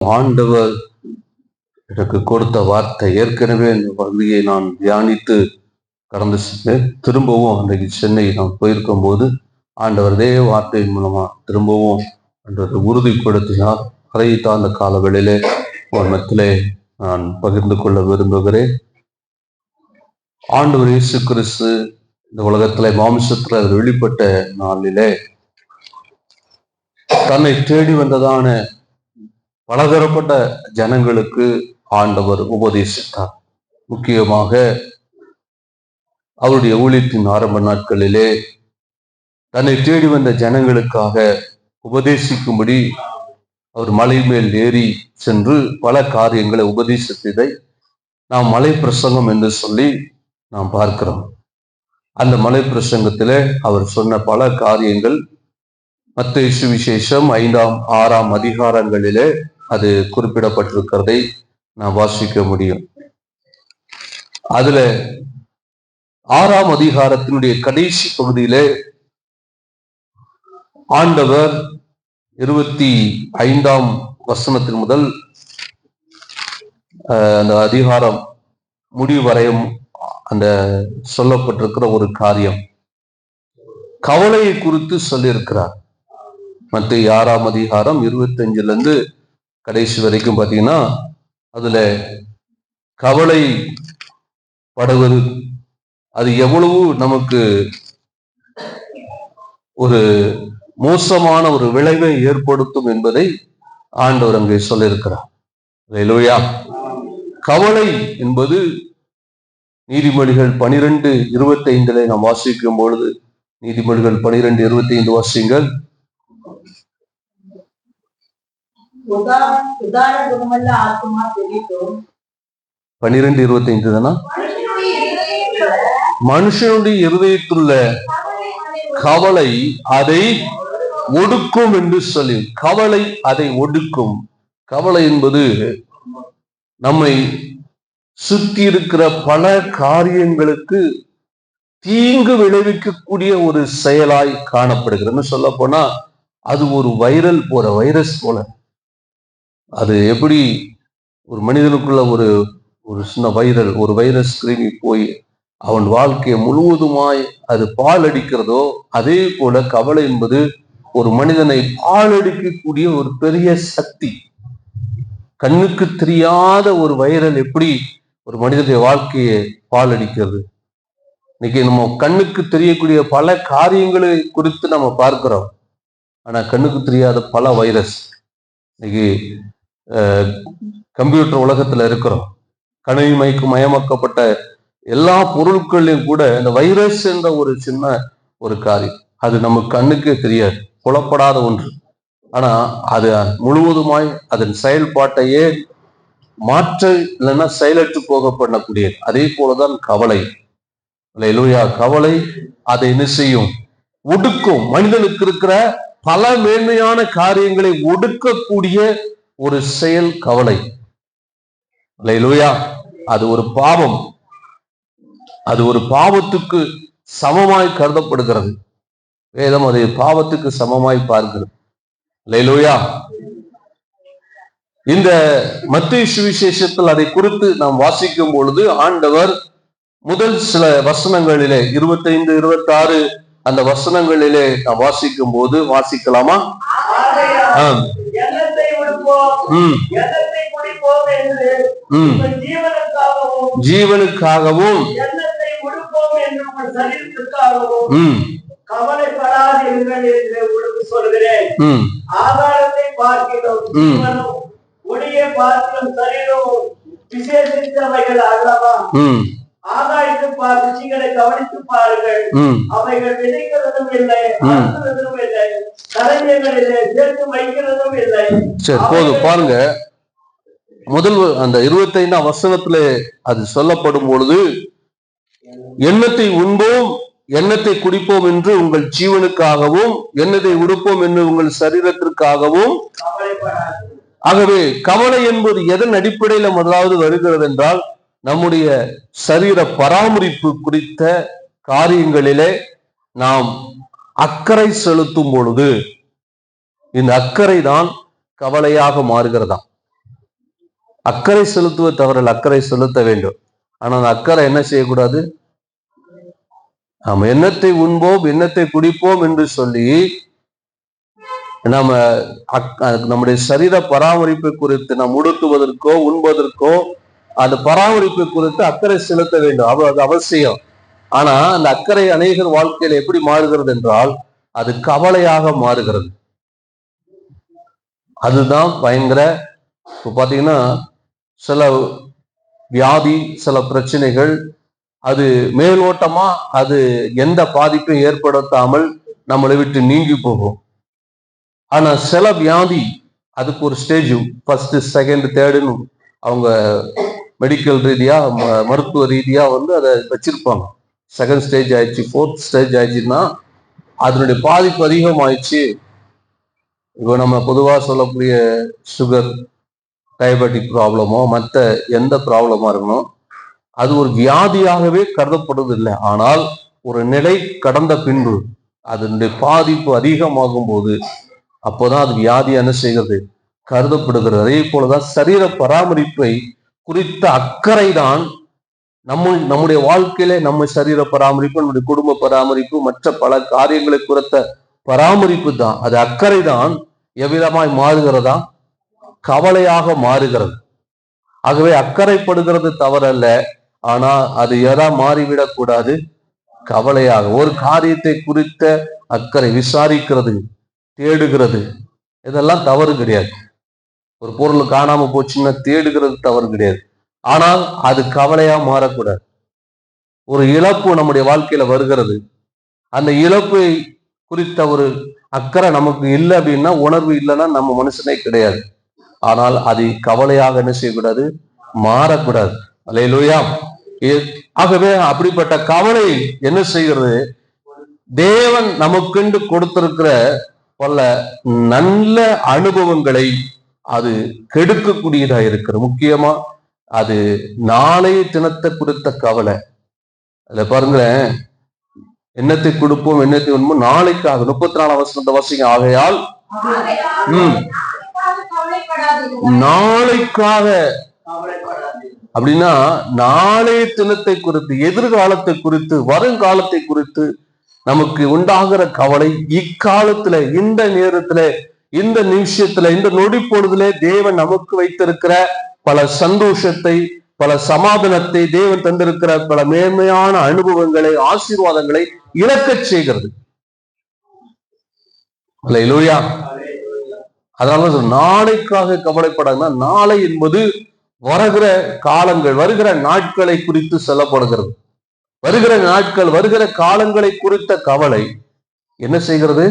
ஆண்டவர் எனக்கு கொடுத்த வார்த்தை ஏற்கனவே இந்த பகுதியை நான் தியானித்து கடந்து சென்றேன். திரும்பவும் அன்றைக்கு சென்னை நான் போயிருக்கும் போது ஆண்டவர் அதே வார்த்தையின் மூலமா திரும்பவும் அன்றதை உறுதிப்படுத்தினார். அதைத்தான் அந்த காலவெளியிலே மத்தியிலே நான் பகிர்ந்து கொள்ள விரும்புகிறேன். ஆண்டவர் இயேசு கிறிஸ்து இந்த உலகத்திலே மாம்சத்துல வெளிப்பட்ட நாளிலே தன்னை தேடி வந்ததான பலதரப்பட்ட ஜனங்களுக்கு ஆண்டவர் உபதேசித்தார். முக்கியமாக அவருடைய ஊழியத்தின் ஆரம்ப நாட்களிலே தன்னை தேடி வந்த ஜனங்களுக்காக உபதேசிக்கும்படி அவர் மலை மேல் ஏறி சென்று பல காரியங்களை உபதேசித்ததை நாம் மலை பிரசங்கம் என்று சொல்லி நாம் பார்க்கிறோம். அந்த மலை பிரசங்கத்திலே அவர் சொன்ன பல காரியங்கள் மத்தேயு சுவிசேஷம் 5, 6 அதிகாரங்களிலே அது குறிப்பிடப்பட்டிருக்கிறதை நாம் வாசிக்க முடியும். அதுல 6 அதிகாரத்தினுடைய கடைசி பகுதியிலே ஆண்டவர் 25 வசனத்தின் முதல் அந்த அதிகாரம் முடிவரையும் அந்த சொல்லப்பட்டிருக்கிற ஒரு காரியம் கவலையை குறித்து சொல்லியிருக்கிறார். மத்தேயு 6 அதிகாரம் 25 கடைசி வரைக்கும் பார்த்தீங்கன்னா அதுல கவலை படுவது அது எவ்வளவு நமக்கு ஒரு மோசமான ஒரு விளைவை ஏற்படுத்தும் என்பதை ஆண்டவர் அங்கே சொல்லியிருக்கிறார். அல்லேலூயா. கவலை என்பது நீதிமொழிகள் 12:25 நாம் வாசிக்கும் பொழுது, நீதிமொழிகள் 12:25 வாசிங்கள். உதார குணமல்ல ஆத்துமா தெளிக்கும். 12:25 தானா? மனுஷனுடைய இருதயத்துள்ள கவலை அதை ஒடுக்கும் என்று சொல்லி, கவலை அதை ஒடுக்கும். கவலை என்பது நம்மை சுற்றி இருக்கிற பல காரியங்களுக்கு தீங்கு விளைவிக்கக்கூடிய ஒரு செயலாய் காணப்படுகிறது. சொல்ல போனா அது ஒரு வைரஸ் போல. அது எப்படி ஒரு மனிதனுக்குள்ள ஒரு சின்ன வைரஸ் கிருமி போய் அவன் வாழ்க்கையை முழுவதுமாய் அது பாலடிக்கிறதோ, அதே போல கவலை என்பது ஒரு மனிதனை பாலடிக்கக்கூடிய ஒரு பெரிய சக்தி. கண்ணுக்கு தெரியாத ஒரு வைரல் எப்படி ஒரு மனிதனுடைய வாழ்க்கையை பாலடிக்கிறது. இன்னைக்கு நம்ம கண்ணுக்கு தெரியக்கூடிய பல காரியங்களை குறித்து நம்ம பார்க்கிறோம். ஆனா கண்ணுக்கு தெரியாத பல வைரஸ் இன்னைக்கு கம்ப்யூட்டர் உலகத்துல இருக்கிறோம். கணினிமைக்கு மயமாக்கப்பட்ட எல்லா பொருட்களையும் கூட இந்த வைரஸ் என்ற ஒரு சின்ன ஒரு காரியம், அது நம்ம கண்ணுக்கே தெரியாது, புலப்படாத ஒன்று. ஆனா அது முழுவதுமாய் அதன் செயல்பாட்டையே மாற்ற இல்லைன்னா செயலற்று போக பண்ணக்கூடியது. அதே போலதான் கவலை. அல்லேலூயா. கவலை அதை என்ன செய்யும்? ஒடுக்கும். மனிதனுக்கு இருக்கிற பல மேன்மையான காரியங்களை ஒடுக்கக்கூடிய ஒரு செயல் கவலை. அல்லேலூயா. அது ஒரு பாவம். அது ஒரு பாவத்துக்கு சமமாய் கருதப்படுகிறது. வேதம் அதை பாவத்துக்கு சமமாய் பார்க்கிறது. அல்லேலூயா. இந்த மத்தேயு சுவிசேஷத்தில் அதை குறித்து நாம் வாசிக்கும் பொழுது ஆண்டவர் முதல் சில வசனங்களிலே 25, 26 அந்த வசனங்களிலே நாம் வாசிக்கும் போது வாசிக்கலாமா? ஜீவனுக்காகவும் கவலைப்படாதீர்கள் என்று உங்களுக்கு சொல்கிறேன். ஆகாரத்தை பார்க்கிறோம், ஒளியை பார்க்கிறோம், சரீரம் விசேஷித்தவைகள் அல்லவா? ஆகாயத்து ருச்சிகளை கவனித்து பாருங்கள். அவைகள் விதைக்கிறதும் இல்லை, அறுக்கிறதும் இல்லை, கலைஞர்களிலே சேர்த்து வைக்கிறதும் இல்லை. சரி, போதும் பாருங்க. முதல் அந்த 25 வசனத்துல அது சொல்லப்படும் பொழுது, எண்ணத்தை உண்போம் எண்ணத்தை குடிப்போம் என்று உங்கள் ஜீவனுக்காகவும் எண்ணத்தை உடுப்போம் என்று உங்கள் சரீரத்திற்காகவும். ஆகவே கவலை என்பது எதன் அடிப்படையில முதலாவது வருகிறது என்றால், நம்முடைய சரீர பராமரிப்பு குறித்த காரியங்களிலே நாம் அக்கறை செலுத்தும் பொழுது இந்த அக்கறை தான் கவலையாக மாறுகிறதா. அக்கறை செலுத்துவ தவறல், அக்கறை செலுத்த வேண்டும். ஆனா அந்த அக்கறை என்ன செய்யக்கூடாது? நாம எண்ணத்தை உண்போம் எண்ணத்தை குடிப்போம் என்று சொல்லி நம்ம நம்முடைய சரீர பராமரிப்பை குறித்து நாம் உடுத்துவதற்கோ உண்பதற்கோ அந்த பராமரிப்பை குறித்து அக்கறை செலுத்த வேண்டும். அது அவசியம். ஆனா அந்த அக்கறை அநேகர் வாழ்க்கையில எப்படி மாறுகிறது என்றால் அது கவலையாக மாறுகிறது. அதுதான் பயங்கர. இப்போ பாத்தீங்கன்னா சில வியாதி, சில பிரச்சனைகள் அது மேலோட்டமா அது எந்த பாதிப்பையும் ஏற்படுத்தாமல் நம்மளை விட்டு நீங்கி போகும். ஆனா சில வியாதி அதுக்கு ஒரு ஸ்டேஜ், ஃபர்ஸ்ட் செகண்ட் தேர்டுன்னு அவங்க மெடிக்கல் ரீதியா மருத்துவ ரீதியா அதை வச்சிருப்பாங்க. செகண்ட் ஸ்டேஜ் ஆயிடுச்சு, ஃபோர்த் ஸ்டேஜ் ஆயிடுச்சுன்னா அதனுடைய பாதிப்பு அதிகமாயிடுச்சு. இப்போ நம்ம பொதுவாக சொல்லக்கூடிய சுகர், டயபெட்டிக் ப்ராப்ளமோ மற்ற எந்த ப்ராப்ளமா இருக்கணும், அது ஒரு வியாதியாகவே கருதப்படுவது இல்லை. ஆனால் ஒரு நிலை கடந்த பின்பு அதனுடைய பாதிப்பு அதிகமாகும் போது அப்போதான் அது வியாதி என்ன செய்கிறது, கருதப்படுகிறது. அதே போலதான் சரீர பராமரிப்பை குறித்த அக்கறை தான் நம்முடைய வாழ்க்கையில நம்ம சரீர பராமரிப்பு, நம்முடைய குடும்ப பராமரிப்பு, மற்ற பல காரியங்களை குறித்த பராமரிப்பு தான், அது அக்கறை தான் எவ்விதமாய் மாறுகிறதா? கவலையாக மாறுகிறது. ஆகவே அக்கறைப்படுகிறது தவறல்ல, ஆனா அது எதா மாறிவிடக் கூடாது? கவலையாக. ஒரு காரியத்தை குறித்த அக்கறை, விசாரிக்கிறது, தேடுகிறது, இதெல்லாம் தவறு கிடையாது. ஒரு பொருள் காணாம போச்சுன்னா தேடுகிறது தவறு கிடையாது. ஆனால் அது கவலையா மாறக்கூடாது. ஒரு இழப்பு நம்முடைய வாழ்க்கையில வருகிறது, அந்த இழப்பை குறித்த ஒரு அக்கறை நமக்கு இல்லை அப்படின்னா, உணர்வு இல்லைன்னா நம்ம மனுஷனே கிடையாது. ஆனால் அது கவலையாக என்ன செய்யக்கூடாது? மாறக்கூடாது. அல்லேலூயா. ஆகவே அப்படிப்பட்ட கவலை என்ன செய்கிறது? தேவன் நமக்கென்று கொடுத்திருக்கிற பல நல்ல அனுபவங்களை அது கெடுக்கக்கூடியதா இருக்கிறது. முக்கியமா அது நாளைய தினத்தை குறித்த கவலை. அதுல பாருங்களேன், எண்ணத்தை கொடுப்போம் எண்ணத்தை உண்போம் நாளைக்காக. 34 வசனத்தை வாசிங்க. ஆகையால் நாளைக்காக அப்படின்னா நாளைய தினத்தை குறித்து, எதிர்காலத்தை குறித்து, வருங்காலத்தை குறித்து நமக்கு உண்டாகிற கவலை இக்காலத்துல, இந்த நேரத்துல, இந்த நிமிஷத்துல, இந்த நொடி பொழுதுல தேவன் நமக்கு வைத்திருக்கிற பல சந்தோஷத்தை, பல சமாதானத்தை, தேவன் தந்திருக்கிற பல மேன்மையான அனுபவங்களை, ஆசீர்வாதங்களை இழக்க செய்கிறது. அல்லேலூயா. அதனால நாளைக்காக கவலைப்படாதுன்னா, நாளை என்பது வருகிற காலங்கள், வருகிற நாட்களை குறித்து சொல்லப்படுகிறது. வருகிற நாட்கள், வருகிற காலங்களை குறித்த கவலை என்ன செய்கிறது?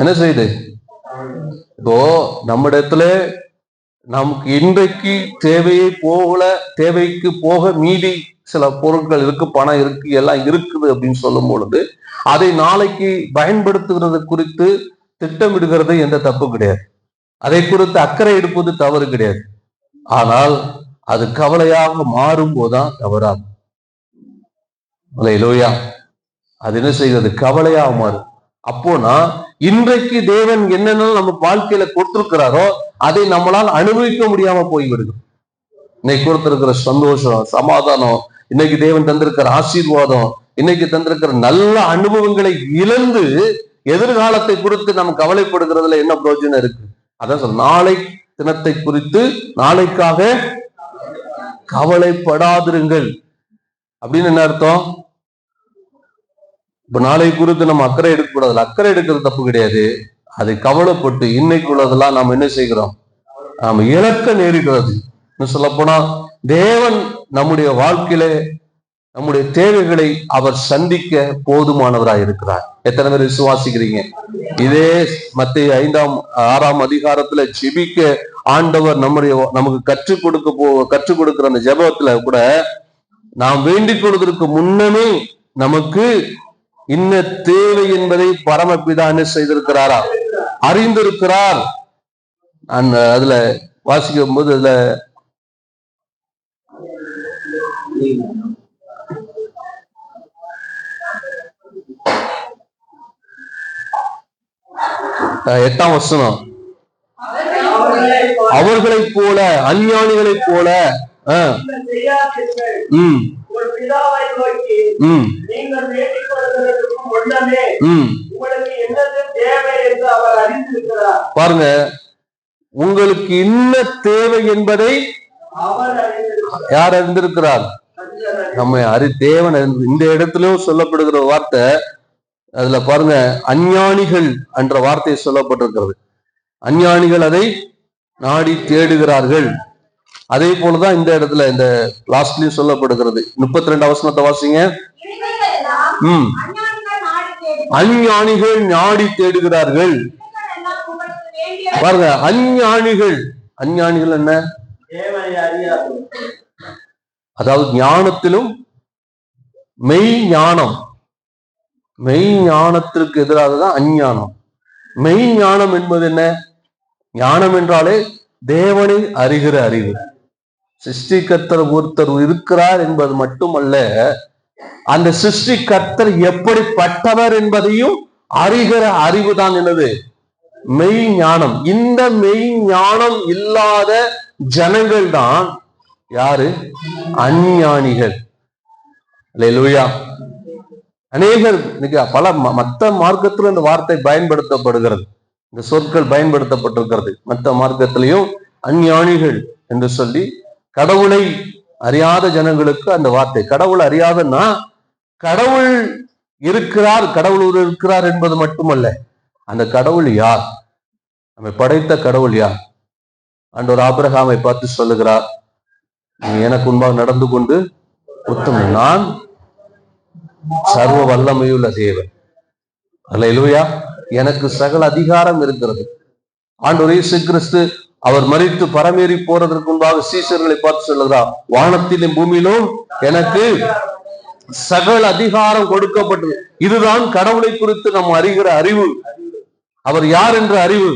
என்ன செய்யுது? இப்போ நம்ம இடத்துல நமக்கு இன்றைக்கு தேவைக்கு போக மீதி சில பொருட்கள் இருக்கு, பணம் இருக்கு, எல்லாம் இருக்குது அப்படின்னு சொல்லும் பொழுது அதை நாளைக்கு பயன்படுத்துகிறது குறித்து திட்டமிடுகிறது எந்த தப்பு கிடையாது. அதை குறித்து அக்கறை எடுப்பது தவறு கிடையாது. ஆனால் அது கவலையாக மாறும் போதுதான் தவறாகும். அல்லேலூயா. அது என்ன செய்கிறது? கவலையாக மாறும். அப்போனா இன்றைக்கு தேவன் என்னென்ன நம்ம வாழ்க்கையில கொடுத்திருக்கிறாரோ அதை நம்மளால் அனுபவிக்க முடியாம போய்விடுது. இன்னைக்கு கொடுத்திருக்கிற சந்தோஷம், சமாதானம், இன்னைக்கு தேவன் தந்திருக்கிற ஆசீர்வாதம், இன்னைக்கு தந்திருக்கிற நல்ல அனுபவங்களை இழந்து எதிர்காலத்தை குறித்து நம்ம கவலைப்படுகிறதுல என்ன பிரயோஜனம் இருக்கு? அதான் சொல்ல, நாளை தினத்தை குறித்து நாளைக்காக கவலைப்படாதிருங்கள் அப்படின்னு என்ன அர்த்தம்? இப்ப நாளை குறித்து நம்ம அக்கறை எடுக்கக்கூடாது. அக்கறை எடுக்கிறது தப்பு கிடையாது. அதை கவலைப்பட்டு இன்னைக்கு உள்ளதெல்லாம் நாம் என்ன செய்கிறோம்? நாம இழக்க நேரிடுறது. சொல்ல போனா தேவன் நம்முடைய வாழ்க்கையில நம்முடைய தேவைகளை அவர் சந்திக்க போதுமானவராய் இருக்கிறார். எத்தனை பேர் விசுவாசிக்கிறீங்க? இதே மத்தேயு 6ஆம் அதிகாரத்துல ஜெபிக்க ஆண்டவர் நமக்கு கற்றுக் கொடுக்கிற அந்த ஜெபத்துல கூட நாம் வேண்டிக் கொள்வதற்கு முன்னமே நமக்கு இன்ன தேவை என்பதை பரமபிதா என்ன செய்திருக்கிறாரா? அறிந்திருக்கிறார். அதுல வாசிக்கும் போது அதுல 8ஆம் வசனம், அவர்களைப் போல, அஞ்ஞானிகளைப் போல பாருங்க, உங்களுக்கு என்ன தேவை என்பதை யார் அறிந்திருக்கிறார்? நம்ம தேவன். இந்த இடத்திலும் சொல்லப்படுகிற வார்த்தை, அதுல பாருங்க, அஞ்ஞானிகள் என்ற வார்த்தை சொல்லப்பட்டிருக்கிறது. அஞ்ஞானிகள் அதை நாடி தேடுகிறார்கள். அதே போலதான் இந்த இடத்துல இந்த லாஸ்ட்லயும் சொல்லப்படுகிறது. 32 வசனத்தை வாசிங்க. அஞ்ஞானிகள் நாடி தேடுகிறார்கள். பாருங்க, அஞ்ஞானிகள். அஞ்ஞானிகள் என்ன? அதாவது ஞானத்திலும் மெய் ஞானம், மெய் ஞானத்திற்கு எதிராக தான் அஞ்ஞானம். மெய் ஞானம் என்பது என்ன? ஞானம் என்றாலே தேவனை அறிகிற அறிவு. சிருஷ்டிகர்த்தர் ஒருத்தர் இருக்கிறார் என்பது மட்டுமல்ல, அந்த சிருஷ்டிகர்த்தர் எப்படிப்பட்டவர் என்பதையும் அறிகிற அறிவு தான் என்னது? மெய் ஞானம். இந்த மெய் ஞானம் இல்லாத ஜனங்கள் தான் யாரு? அஞ்ஞானிகள். அல்லேலூயா. அநேகர் பல மற்ற மார்க்கத்துல இந்த வார்த்தை பயன்படுத்தப்படுகிறது, இந்த சொற்கள் பயன்படுத்தப்பட்டிருக்கிறது. மற்ற மார்க்கத்திலையும் அஞ்ஞானிகள் என்று சொல்லி கடவுளை அறியாத ஜனங்களுக்கு அந்த வார்த்தை. கடவுள் அறியாதன்னா கடவுள் இருக்கிறார், கடவுள் இருக்கிறார் என்பது மட்டுமல்ல, அந்த கடவுள் யார், நம்மை படைத்த கடவுள் யார்? ஆண்டவர் ஆபிரகாமை பார்த்து சொல்லுகிறார், நீ எனக்கு முன்பாக நடந்து கொண்டு உத்தம, நான் சர்வ வல்லமையுள்ள தேவன். அல்லேலூயா. எனக்கு சகல அதிகாரம் இருக்கிறது. ஆண்டவர் இயேசு கிறிஸ்து அவர் மரித்து பரமேறி போறதற்கு முன்பாக சீஷர்களை பார்த்து சொல்லுகிறார், வானத்திலும் பூமியிலும் எனக்கு சகல அதிகாரம் கொடுக்கப்பட்டது. இதுதான் கடவுளை குறித்து நாம் அறிகிற அறிவு. அவர் யார் என்ற அறிவு.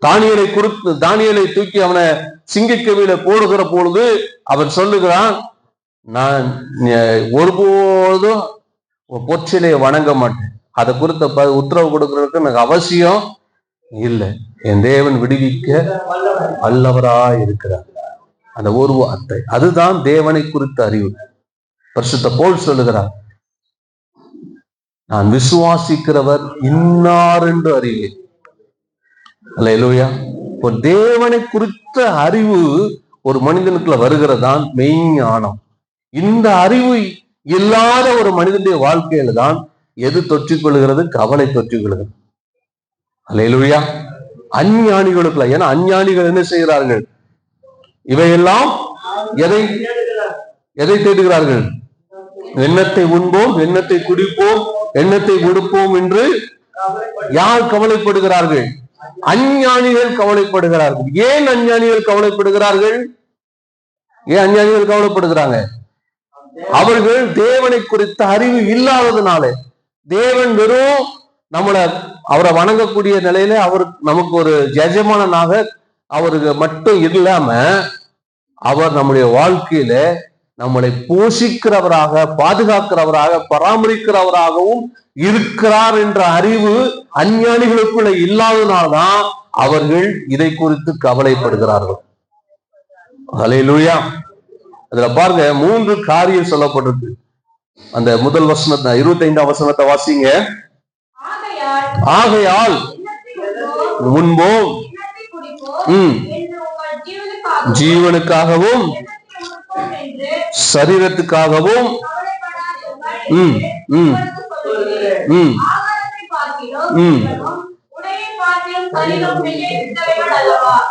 தானியேலை தூக்கி அவனை சிங்கக்கவியில போடுகிற பொழுது அவர் சொல்லுகிறான், நான் ஒருபோதும் பொற்சிலையை வணங்க மாட்டேன். அதை குறித்த உத்தரவு கொடுக்கறதுக்கு எனக்கு அவசியம் இல்லை. என் தேவன் விடுவிக்க வல்லவராய் இருக்கிறார். அந்த ஒரு வார்த்தை, அதுதான் தேவனை குறித்த அறிவு. பரிசுத்த பவுல் சொல்லுகிறார், நான் விசுவாசிக்கிறவர் இன்னார் என்று அறிவேன். அல்லேலூயா. இப்போ தேவனை குறித்த அறிவு ஒரு மனிதனுக்குள்ள வருகிறதான் மெய்ஞானம். இந்த அறிவு இல்லாத ஒரு மனிதனுடைய வாழ்க்கையில தான் எது தொற்றிக்கொள்கிறது? கவலை தொற்றிக்கொள்கிறது. அல்லேலூயா. அஞ்ஞானிகளுக்குள்ள, ஏன்னா அஞ்ஞானிகள் என்ன செய்கிறார்கள்? இவையெல்லாம் எதை தேடுகிறார்கள்? எண்ணத்தை உண்போம், எண்ணத்தை குடிப்போம், எண்ணத்தை விடுப்போம் என்று யார் கவலைப்படுகிறார்கள்? அஞ்ஞானிகள் கவலைப்படுகிறார்கள். ஏன் அஞ்ஞானிகள் கவலைப்படுகிறார்கள்? ஏன் அஞ்ஞானிகள் கவலைப்படுகிறாங்க? அவர்கள் தேவனை குறித்த அறிவு இல்லாததுனால. தேவன் வெறும் அவரை வணங்கக்கூடிய நிலையில அவர் நமக்கு ஒரு எஜமானனாக அவருக்கு மட்டும் இல்லாம, அவர் நம்முடைய வாழ்க்கையில நம்மளை போஷிக்கிறவராக, பாதுகாக்கிறவராக, பராமரிக்கிறவராகவும் இருக்கிறார் என்ற அறிவு அஞ்ஞானிகளுக்குள்ள இல்லாதனால்தான் அவர்கள் இதை குறித்து கவலைப்படுகிறார்கள். அல்லேலூயா. அதுல பாருங்க, 3 காரியம் சொல்லப்பட்டிருக்கு. அந்த முதல் வசனத்தை 25ஆம் வசனத்தை வாசிங்க. ஆகையால் முன்போம் ஜீவனுக்காகவும் சரீரத்துக்காகவும்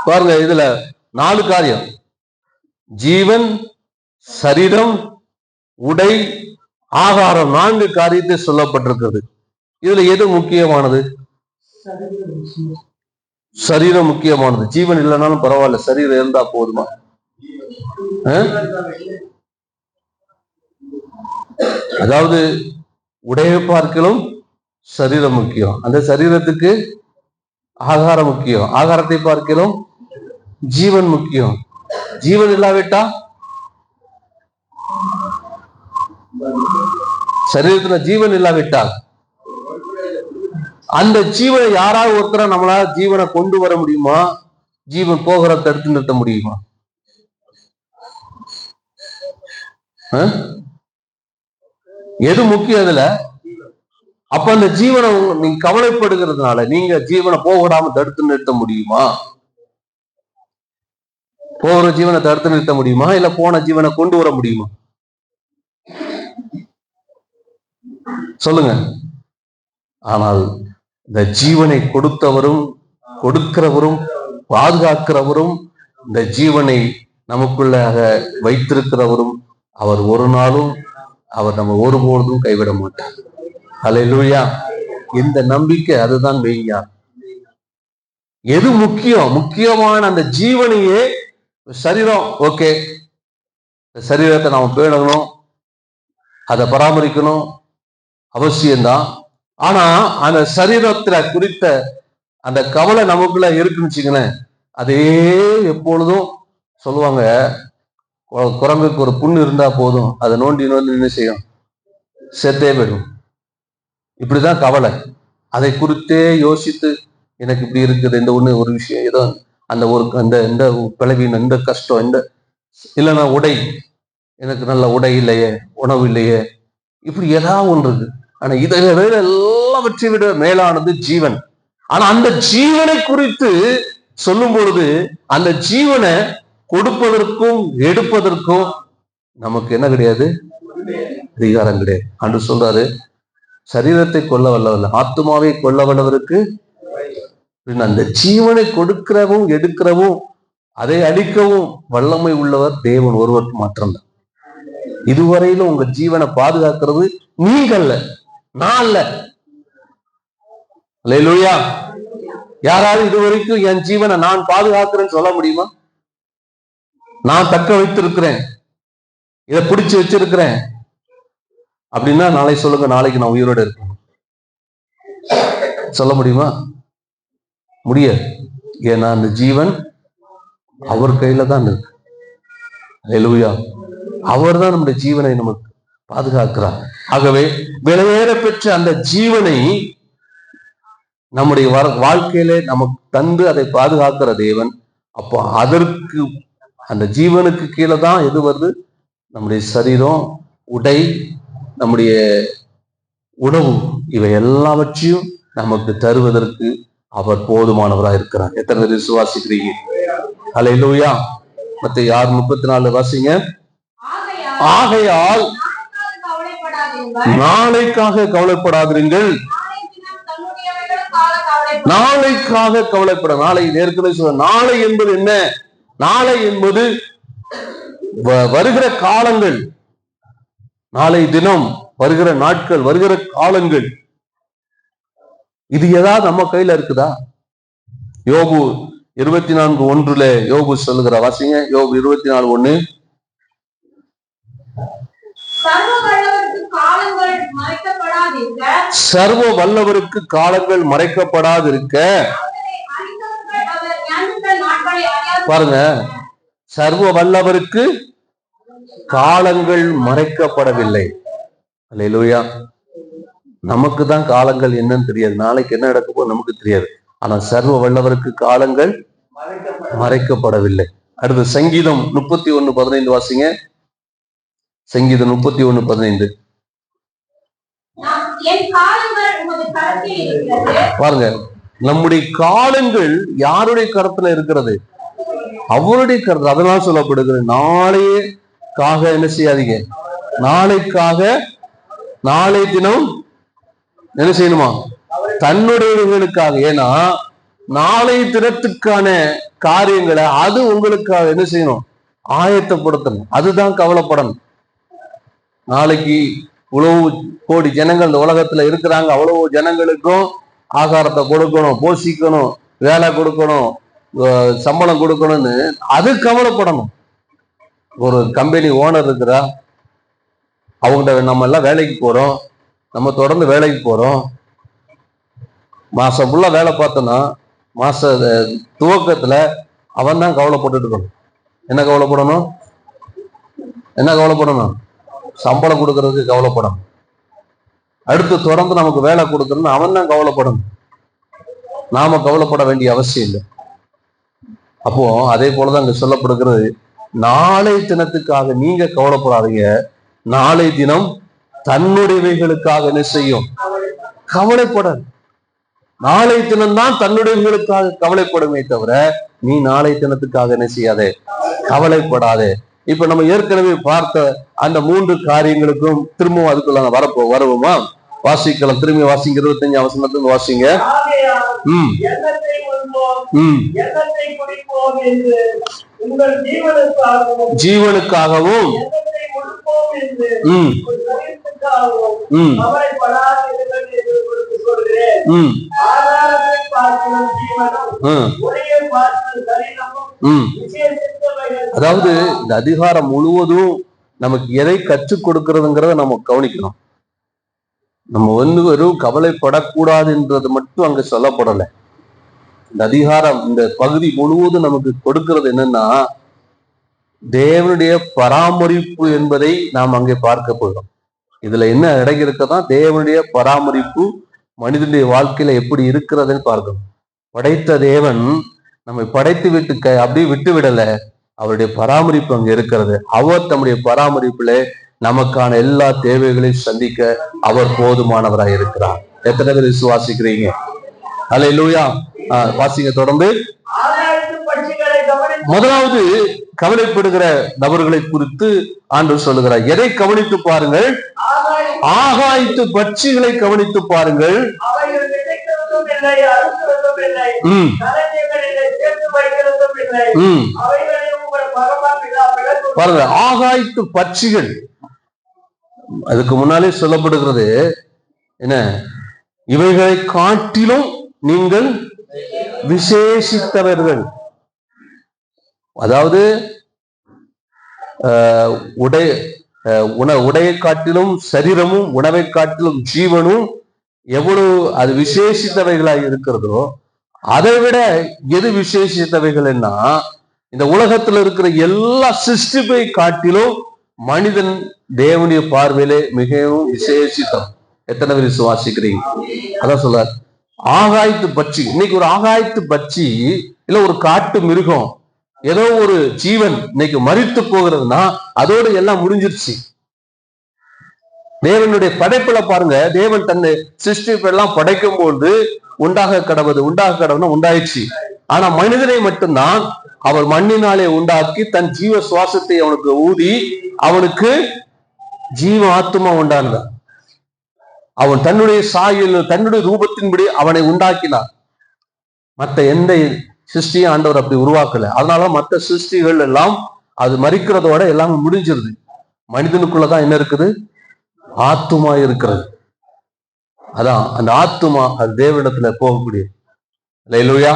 பாருங்க, இதுல 4 காரியம். ஜீவன், சரீரம், உடை, ஆகாரம், 4 காரியத்தை சொல்லப்பட்டிருக்கிறது. இதுல எது முக்கியமானது? சரீரம் முக்கியமானது. ஜீவன் இல்லைனாலும் பரவாயில்ல, சரீரம் இருந்தா போதுமா? அதாவது உடையை பார்க்கலும் சரீரம் முக்கியம். அந்த சரீரத்துக்கு ஆகாரம் முக்கியம். ஆகாரத்தை பார்க்கலும் ஜீவன் முக்கியம். ஜீவன் இல்லாவிட்டா சரீரத்துல ஜீவன் இல்லாவிட்டால் அந்த ஜீவனை யாராவது ஒருத்தர நம்மளால ஜீவனை கொண்டு வர முடியுமா? ஜீவன் போகிற தடுத்து நிறுத்த முடியுமா? எது முக்கியம் அதுல? அப்ப அந்த ஜீவனை நீங்க கவலைப்படுகிறதுனால நீங்க ஜீவனை போகடாம தடுத்து நிறுத்த முடியுமா? போகிற ஜீவனை தடுத்து நிறுத்த முடியுமா? இல்ல போன ஜீவனை கொண்டு வர முடியுமா? சொல்லுங்க. ஆனால் இந்த ஜீவனை கொடுத்தவரும் கொடுக்கிறவரும் பாதுகாக்கிறவரும் இந்த ஜீவனை நமக்குள்ளாக வைத்திருக்கிறவரும் அவர் ஒரு நாளும் அவர் நம்ம ஒருபொழுதும் கைவிட மாட்டார். அல்லேலூயா. இந்த நம்பிக்கை அதுதான் மெய்யா. எது முக்கியம்? முக்கியமான அந்த ஜீவனையே, சரீரம் ஓகே, சரீரத்தை நாம பேணணும், அதை பராமரிக்கணும், அவசியம்தான். ஆனா அந்த சரீரத்துல குறித்த அந்த கவலை நமக்குள்ள இருக்குன்னு வச்சுங்களேன், அதே எப்பொழுதும் சொல்லுவாங்க, குரங்குக்கு ஒரு புண்ணு இருந்தா போதும், அதை நோண்டி நோண்டி என்ன செய்யும், செத்தே போயிடும். இப்படிதான் கவலை. அதை குறித்தே யோசித்து எனக்கு இப்படி இருக்குது, இந்த ஒண்ணு ஒரு விஷயம், ஏதோ அந்த ஒரு அந்த இந்த பிளவின், இந்த கஷ்டம், இந்த இல்லைன்னா உடை, எனக்கு நல்ல உடை இல்லையே, உணவு இல்லையே, இப்படி ஏதாவது ஒன்று இருக்கு. ஆனா இதை எல்லாவற்றை விட மேலானது ஜீவன். ஆனா அந்த ஜீவனை குறித்து சொல்லும் பொழுது அந்த ஜீவனை கொடுப்பதற்கும் எடுப்பதற்கும் நமக்கு என்ன கிடையாது, அதிகாரம் கிடையாது. அன்று சொல்றாரு, சரீரத்தை கொல்ல வல்லவல்ல, ஆத்மாவை கொல்ல வல்லவருக்கு அந்த ஜீவனை கொடுக்கிறவும் எடுக்கிறவும் அதை அழிக்கவும் வல்லமை உள்ளவர் தேவன் ஒருவர் மாத்திரம்தான். இதுவரையிலும் உங்க ஜீவனை பாதுகாக்கிறது நீங்கல்ல, நான் அல்ல. அல்லேலூயா. யாராவது இதுவரைக்கும் என் ஜீவனை நான் பாதுகாக்கிறேன்னு சொல்ல முடியுமா? நான் தக்க வைத்திருக்கிறேன், இதை பிடிச்சு வச்சிருக்கிறேன் அப்படின்னா நாளை சொல்லுங்க, நாளைக்கு நான் உயிரோட இருக்கணும் சொல்ல முடியுமா? முடியாது. ஏன்னா அந்த ஜீவன் அவர் கையில தான் இருக்கு. அல்லேலூயா. அவர் தான் நம்முடைய ஜீவனை நமக்கு பாதுகாக்கிறார். ஆகவே விலையேற பெற்ற அந்த ஜீவனை நம்முடைய வாழ்க்கையிலே நமக்கு தந்து அதை பாதுகாக்கிற தேவன். அப்போ அதற்கு அந்த ஜீவனுக்கு கீழே தான் எது வருது, நம்முடைய சரீரம், உடை, நம்முடைய உணவு, இவை எல்லாவற்றையும் நமக்கு தருவதற்கு அவர் போதுமானவராக இருக்கிறார். எத்தனை பேர் விசுவாசிக்கிறீங்க? அல்லேலூயா. மத்தேயு 6:34 வாசிங்க. ஆகையால் நாளைக்காக கவலைப்படாதீர்கள். நாளைக்காக கவலைப்பட, நாளை ஏற்கனவே சொல்ல, நாளை என்பது என்ன? நாளை என்பது வருகிற காலங்கள், நாளை தினம், வருகிற நாட்கள், வருகிற காலங்கள். இது ஏதாவது நம்ம கையில இருக்குதா? யோபு 24:1 யோபு சொல்லுகிற வாசிங்க. யோபு 24:1. சர்வ வல்லவருக்கு காலங்கள் மறைக்கப்படாதிருக்க. பாருங்க, சர்வ வல்லவருக்கு காலங்கள் மறைக்கப்படவில்லை. அல்லேலூயா. நமக்கு தான் காலங்கள் என்னன்னு தெரியாது, நாளைக்கு என்ன நடக்க போகுது நமக்கு தெரியாது. ஆனா சர்வ வல்லவருக்கு காலங்கள் மறைக்கப்படவில்லை. அடுத்து சங்கீதம் 31:15 வாசிங்க. சங்கீதம் 31:15. பாருங்க, நம்முடைய காலங்கள் யாருடைய கருத்துல இருக்கிறது? அவருடைய கருத்து. அதெல்லாம் சொல்லப்படுகிறது, நாளைக்காக என்ன செய்யாதீங்க, நாளைக்காக, நாளை தினம் என்ன செய்யணுமா, தன்னுடையவர்களுக்காக. ஏன்னா நாளை தினத்துக்கான காரியங்களை அது உங்களுக்காக என்ன செய்யணும், ஆயத்தப்படுத்தணும். அதுதான் கவலைப்படணும். நாளைக்கு இவ்வளவு கோடி ஜனங்கள் இந்த உலகத்துல இருக்கிறாங்க, அவ்வளவு ஜனங்களுக்கும் ஆகாரத்தை கொடுக்கணும், போஷிக்கணும், வேலை கொடுக்கணும், சம்பளம் கொடுக்கணும்னு அது கவலைப்படணும். ஒரு கம்பெனி ஓனர் இருக்கிறா, அவங்ககிட்ட நம்ம எல்லாம் வேலைக்கு போறோம், நம்ம தொடர்ந்து வேலைக்கு போறோம், மாசம் ஃபுல்லா வேலை பார்த்தோன்னா மாச துவக்கத்துல அவன் தான் கவலைப்பட்டுட்டு இருக்கணும். என்ன கவலைப்படணும்? என்ன கவலைப்படணும்? சம்பளம் கொடுக்கறதுக்கு கவலைப்படணும். அடுத்து தொடர்ந்து நமக்கு வேலை கொடுக்கணும்னு அவன் தான் கவலைப்படணும். நாம கவலைப்பட வேண்டிய அவசியம் இல்லை. அப்போ அதே போலதான் அங்க சொல்லப்படுகிறது, நாளை தினத்துக்காக நீங்க கவலைப்படாதீங்க, நாளை தினம் தன்னுடையவைகளுக்காக என்ன செய்யும்? கவலைப்பட. நாளை தினம்தான் தன்னுடையவர்களுக்காக கவலைப்படுமே தவிர நீ நாளை தினத்துக்காக என்ன செய்யாதே, கவலைப்படாதே. இப்ப நம்ம ஏற்கனவே பார்த்த அந்த 3 காரியங்களுக்கும் திரும்பவும் அதுக்குள்ள வருவோமா? வாசிக்கலாம், திரும்பி வாசிங்க. 25 வசனத்துல வாசிங்க. ஜீவனுக்காகவும் அதாவது இந்த அதிகாரம் முழுவதும் நமக்கு எதை கற்றுக் கொடுக்கிறதுங்கிறத நம்ம கவனிக்கணும். நம்ம வெறும் கவலைப்படக்கூடாதுன்றது மட்டும் அங்க சொல்லப்படலை. இந்த அதிகாரம், இந்த பகுதி முழுவதும் நமக்கு கொடுக்கிறது என்னன்னா, தேவனுடைய பராமரிப்பு என்பதை நாம் அங்கே பார்க்க போகிறோம். இதுல என்ன அடங்கியிருக்கதான், தேவனுடைய பராமரிப்பு மனிதனுடைய வாழ்க்கையில எப்படி இருக்கிறதுன்னு பார்க்கணும். படைத்த தேவன் நம்மை படைத்து விட்டு அப்படியே விட்டு விடல, அவருடைய பராமரிப்பு அங்க இருக்கிறது. அவர் தம்முடைய பராமரிப்புல நமக்கான எல்லா தேவைகளையும் சந்திக்க அவர் போதுமானவராய் இருக்கிறார். எத்தனை பேர் விசுவாசிக்கிறீங்க? அல்லேலூயா. வாசிங்க தொடர்ந்து. முதலாவது கவலைப்படுகிற நபர்களை குறித்து ஆண்டவர் சொல்லுகிறார். எதை கவனித்து பாருங்கள்? ஆகாயத்து பட்சிகளை கவனித்து பாருங்கள். பாருங்க, ஆகாயத்து பட்சிகள். அதுக்கு முன்னாலே சொல்லப்படுகிறது என்ன? இவைகளை காட்டிலும் நீங்கள் விசேஷித்தவர்கள். அதாவது உடையை காட்டிலும் சரீரமும், உணவை காட்டிலும் ஜீவனும் எவ்வளவு அது விசேஷித்தவைகளாய் இருக்கிறதோ, அதை விட எது விசேஷித்தவைகள்னா, இந்த உலகத்துல இருக்கிற எல்லா சிருஷ்டிப்பை காட்டிலும் மனிதன் தேவனுடைய பார்வையிலே மிகவும் விசேஷித்தம். எத்தனை பேர் விசுவாசிக்கிறீங்க? அதான் சொல்றார், ஆகாயத்து பட்சி. இன்னைக்கு ஒரு ஆகாயத்து பட்சி இல்ல ஒரு காட்டு மிருகம், ஏதோ ஒரு ஜீவன் இன்னைக்கு மரித்து போகிறதுனா அதோடு எல்லாம் முடிஞ்சிருச்சு. தேவனுடைய படைப்புல பாருங்க, தேவன் தன்னை சிருஷ்டிப்பெல்லாம் படைக்கும் போது உண்டாக கடவுதுன்னா உண்டாயிடுச்சு. ஆனா மனிதனை மட்டும்தான் அவர் மண்ணினாலே உண்டாக்கி தன் ஜீவ சுவாசத்தை அவனுக்கு ஊதி அவனுக்கு ஜீவ ஆத்மா உண்டானார். அவன் தன்னுடைய சாயல், தன்னுடைய ரூபத்தின்படி அவனை உண்டாக்கினார். மற்ற எந்த சிருஷ்டியும் ஆண்டவர் அப்படி உருவாக்கல. அதனால மற்ற சிருஷ்டிகள் எல்லாம் அது மரிக்கிறதோட எல்லாமே முடிஞ்சிருது. மனிதனுக்குள்ளதான் என்ன இருக்குது? ஆத்துமா இருக்கிறது. அதான் அந்த ஆத்துமா, அது தேவனிடத்துல போகக்கூடியது. அல்லேலூயா.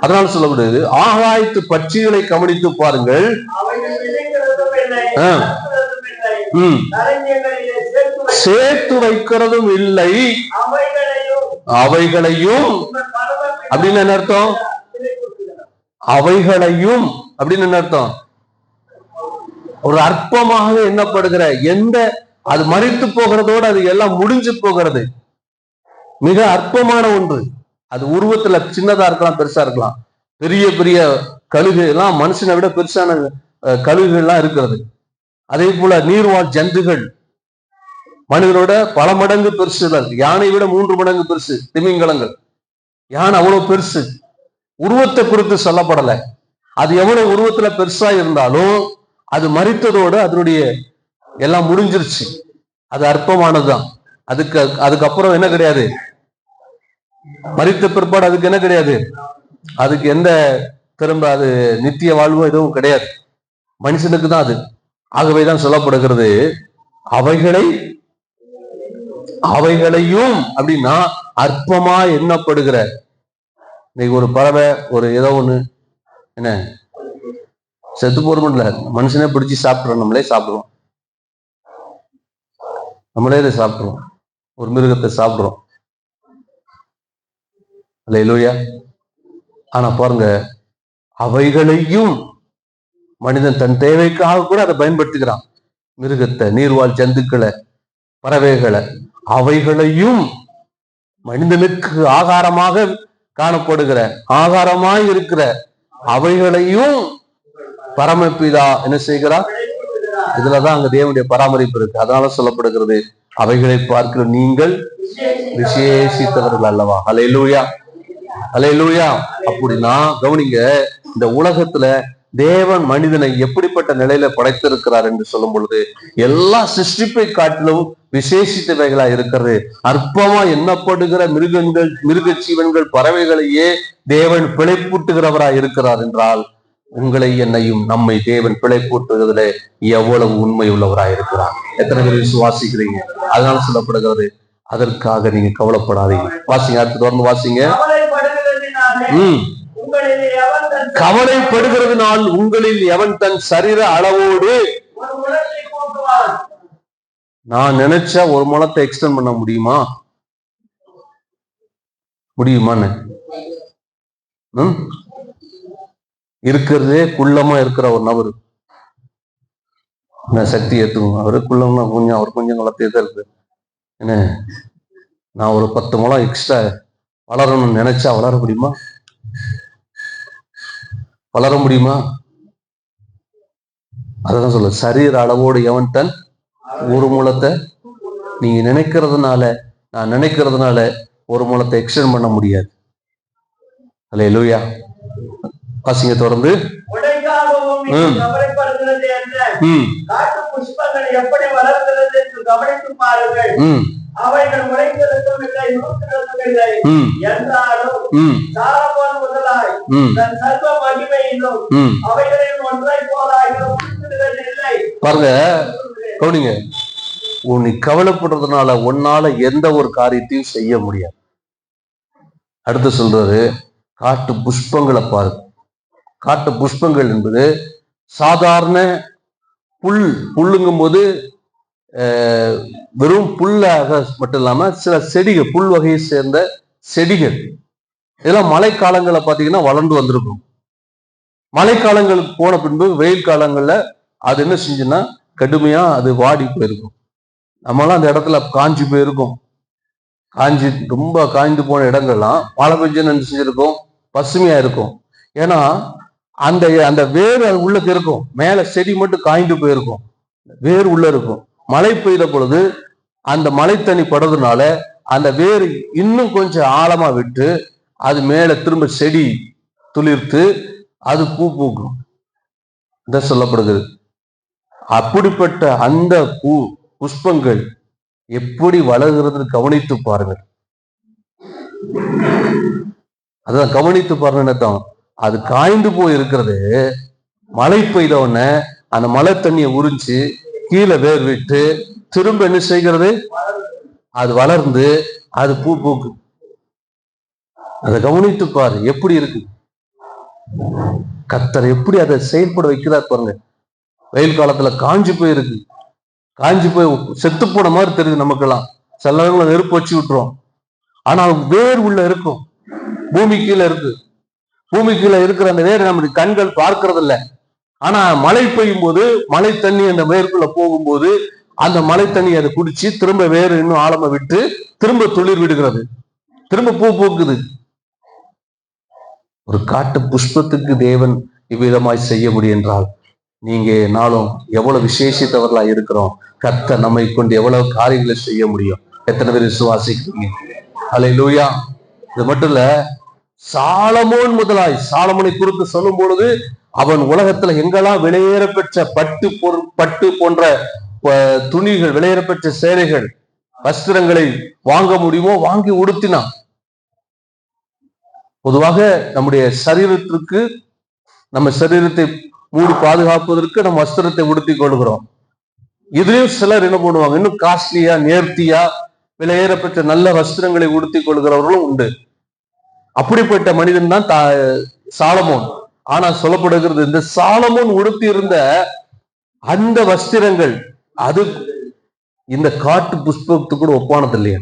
அதனால சொல்லப்படுது, ஆகாயத்து பட்சிகளை கவனித்து பாருங்கள். சேர்த்து வைக்கிறதும் இல்லை, அவைகளையும் அப்படின்னு என்ன அர்த்தம்? அவைகளையும் அப்படின்னு என்ன அர்த்தம்? ஒரு அற்பமாக எண்ணப்படுகிற எந்த, அது மரித்து போகிறதோடு அது எல்லாம் முடிஞ்சு போகிறது. மிக அற்பமான ஒன்று. அது உருவத்துல சின்னதா இருக்கலாம், பெருசா இருக்கலாம். பெரிய பெரிய கழுகு எல்லாம் மனுஷனை விட பெருசான கழுகுகள் எல்லாம் இருக்கிறது. அதே போல நீர்வாழ் ஜந்துகள் மனிதனோட பல மடங்கு பெருசு. யானை விட 3 மடங்கு பெருசு திமிங்கலங்கள். யானை அவ்வளவு பெருசு. உருவத்தை குறித்து சொல்லப்படல. அது எவ்வளவு உருவத்துல பெருசா இருந்தாலும் அது மரித்ததோடு அதனுடைய எல்லாம் முடிஞ்சிருச்சு. அது அற்பமானதுதான். அதுக்கப்புறம் என்ன கிடையாது? மரித்த பிற்பாடு அதுக்கு என்ன கிடையாது? அதுக்கு எந்த திரும்ப அது நித்திய வாழ்வும் எதுவும் கிடையாது. மனுஷனுக்கு தான் அது. ஆகவேதான் சொல்லப்படுகிறது, அவைகளையும் அப்படின்னா அற்பமா எண்ணப்படுகிற. இன்னைக்கு ஒரு பறவை, ஒரு ஏதோ ஒண்ணு என்ன செத்து போறோம்ல, மனுஷனே பிடிச்சி சாப்பிடுறோம். நம்மளே சாப்பிடுவோம். நம்மளே இதை சாப்பிடுவோம். ஒரு மிருகத்தை சாப்பிடுறோம். அல்லேலூயா. ஆனா பாருங்க, அவைகளையும் மனிதன் தன் தேவைக்காக கூட அதை பயன்படுத்துகிறான். மிருகத்தை, நீர்வாழ் ஜந்துக்களை, பறவைகளை, அவைகளையும் மனிதனுக்கு ஆகாரமாக காணப்படுகிற, ஆகாரமாய் இருக்கிற அவைகளையும் பரமபிதா என்ன செய்கிறார்? இதுலதான் அங்க தேவனுடைய பராமரிப்பு இருக்கு. அதனால சொல்லப்படுகிறது, அவைகளை பார்க்கிற நீங்கள் விசேஷித்தவர்கள் அல்லவா. ஹல்லேலூயா, ஹல்லேலூயா. அப்படின்னா கவனிங்க, இந்த உலகத்துல தேவன் மனிதனை எப்படிப்பட்ட நிலையில படைத்திருக்கிறார் என்று சொல்லும் பொழுது, எல்லா சிருஷ்டிப்பை காட்டிலும் விசேஷித்தவைகளா இருக்கிறது. அற்பமா எண்ணப்படுகிற மிருகங்கள், மிருக ஜீவன்கள், பறவைகளையே தேவன் பிழைப்பூட்டுகிறவராய் இருக்கிறார் என்றால், உங்களை என்னையும் நம்மை தேவன் பிழைப்பூட்டுகிறதுல எவ்வளவு உண்மை உள்ளவராய் இருக்கிறார். எத்தனை பேர் விசுவாசிக்கிறீங்க? அதனால சொல்லப்படுகிறது, அதற்காக நீங்க கவலைப்படாதீங்க. வாசிங்க, அடுத்து தொடர்ந்து வாசிங்க. கவலைப்படுகிறதுனால் உங்களில் எவன் தன் சரீர அளவோடு, நான் நினைச்சா ஒரு முழத்தை எக்ஸ்டெண்ட் பண்ண முடியுமா? முடியுமான்னு இருக்கிறதே குள்ளமா இருக்கிற ஒரு நபர் சக்தி ஏற்றுக்கணும். அவரு குள்ளம்னா கொஞ்சம், அவர் கொஞ்சம் வளர்த்தே தான் இருக்கு. என்ன, நான் ஒரு 10 முழம் எக்ஸ்ட்ரா வளரணும்னு நினைச்சா வளர முடியுமா? வளர முடியுமா? அதான் சொல்ல, சரீர அளவோடு எவன் தன் ஒரு முழத்தை, நீங்க நினைக்கிறதுனால, நான் நினைக்கிறதுனால ஒரு முழத்தை எக்ஸ்டெண்ட் பண்ண முடியாது. அல்லேலூயா. வாசிங்க தொடர்ந்து. பாருங்க, கவனிங்க, நீ கவலைப்படுறதுனால உன்னால எந்த ஒரு காரியத்தையும் செய்ய முடியாது. அடுத்து சொல்றது, காட்டு புஷ்பங்களை பாரு. காட்டு புஷ்பங்கள் என்பது சாதாரண புல்லுங்கும் போது வெறும் புல்லாக மட்டும் இல்லாம சில செடிகள், புல் வகையை சேர்ந்த செடிகள், இதெல்லாம் மழைக்காலங்களை பார்த்தீங்கன்னா வளர்ந்து வந்திருக்கும். மழைக்காலங்களுக்கு போன பின்பு வெயில் காலங்கள்ல அது என்ன செஞ்சுன்னா கடுமையா அது வாடி போயிருக்கும். நம்மளாம் அந்த இடத்துல காஞ்சி போயிருக்கும். காஞ்சி ரொம்ப காய்ந்து போன இடங்கள்லாம் மழை பெஞ்சுன்னு என்ன செஞ்சிருக்கும், பசுமையா இருக்கும். ஏன்னா அந்த அந்த வேர் அது உள்ளுக்கு இருக்கும். மேல செடி மட்டும் காய்ந்து போயிருக்கும், வேர் உள்ள இருக்கும். மழை பெய்த பொழுது அந்த மழை தண்ணி படுறதுனால அந்த வேர் இன்னும் கொஞ்சம் ஆழமா விட்டு அது மேல திரும்ப செடி துளிர்த்து அது பூ பூக்கும். இத சொல்லப்படுகிறது. அப்படிப்பட்ட அந்த புஷ்பங்கள் எப்படி வளர்கிறது கவனித்து பாருங்கள். அதான் கவனித்து பாருங்க. அது காய்ந்து போய் இருக்கிறது, மழை பெய்த உடனே அந்த மழை தண்ணியை உறிஞ்சு கீழே வேர் விட்டு திரும்ப என்ன செய்கிறது, அது வளர்ந்து அது பூ பூக்கு. அதை கவனித்து பாரு, எப்படி இருக்கு. கர்த்தர் எப்படி அதை செயல்பட வைக்கிறார் பாருங்க. வெயில் காலத்துல காஞ்சி போயிருக்கு, காஞ்சி போய் செத்து போன மாதிரி தெரியுது நமக்கெல்லாம். சில நேரங்களை நெருப்பு வச்சு விட்டுரும். ஆனா வேர் உள்ள இருக்கும், பூமி கீழே இருக்கு. பூமி கீழே இருக்கிற அந்த வேர் நம்முடைய கண்கள் பார்க்கறது இல்லை. ஆனா மழை பெய்யும் போது மழை தண்ணி அந்த வேருக்குள்ள போகும்போது அந்த மழை தண்ணி அதை குடிச்சு திரும்ப வேறு இன்னும் ஆழமா விட்டு திரும்ப துளிர் விடுகிறது, திரும்ப பூ பூக்குது. ஒரு காட்டு புஷ்பத்துக்கு தேவன் இவ்விதமாய் செய்ய முடியும் என்றால், நீங்க நாளும் எவ்வளவு விசேஷித்தவர்களா இருக்கிறோம். கர்த்தர் நம்மை கொண்டு எவ்வளவு காரியங்களை செய்ய முடியும். எத்தனை பேர் விசுவாசிக்கிறீங்க? அல்லேலூயா. இது மட்டும் இல்ல, சாலமோன் முதலாய், சாலமோனை குறித்து சொல்லும் பொழுது அவன் உலகத்துல எங்கெல்லாம் விலையேற பெற்ற பட்டு போன்ற துணிகள், விலையேற பெற்ற சேலைகள், வஸ்திரங்களை வாங்க முடியுமோ வாங்கி உடுத்தினான். பொதுவாக நம்முடைய சரீரத்திற்கு, நம்ம சரீரத்தை மூடி பாதுகாப்பதற்கு நம்ம வஸ்திரத்தை உடுத்தி கொள்கிறோம். இதுலயும் சிலர் என்ன பண்ணுவாங்க, இன்னும் காஸ்ட்லியா, நேர்த்தியா, விலையேறப்பட்ட நல்ல வஸ்திரங்களை உடுத்தி கொள்கிறவர்களும் உண்டு. அப்படிப்பட்ட மனிதன் தான் சாலமோன். ஆனா சொல்லப்படுகிறது, இந்த சாலமோன் உடுத்தி இருந்த அந்த வஸ்திரங்கள் அது இந்த காட்டு புஷ்பத்துக்கு கூட ஒப்பானது இல்லையா?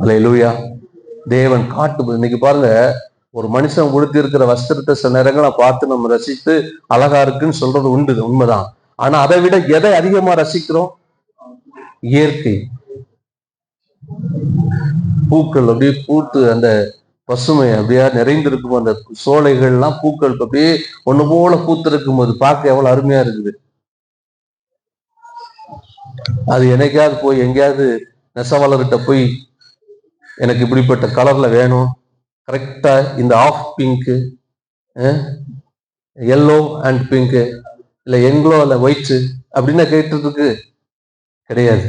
அல்லேலூயா. தேவன் காட்டு, இன்னைக்கு பாருங்க, ஒரு மனுஷன் உடுத்தி இருக்கிற வஸ்திரத்தை சில நேரங்களை பார்த்து நம்ம ரசித்து அழகா இருக்குன்னு சொல்றது உண்டு, உண்மைதான். ஆனா அதை விட எதை அதிகமா ரசிக்கிறோம்? இயற்கை பூக்கள் அப்படியே பூத்து அந்த பசுமை அப்படியா நிறைந்திருக்கும். அந்த சோலைகள்லாம் பூக்கள் அப்படியே ஒண்ணு போல பூத்திருக்கும் போது பார்க்க எவ்வளவு அருமையா இருக்குது. அது என்னைக்காவது போய் எங்கேயாவது நெசவாளர்கிட்ட போய் எனக்கு இப்படிப்பட்ட கலர்ல வேணும், கரெக்டா இந்த half pink, yellow and pink, இல்ல எங்களோ இல்ல ஒயிட் அப்படின்னு கேட்டதுக்கு கிடையாது.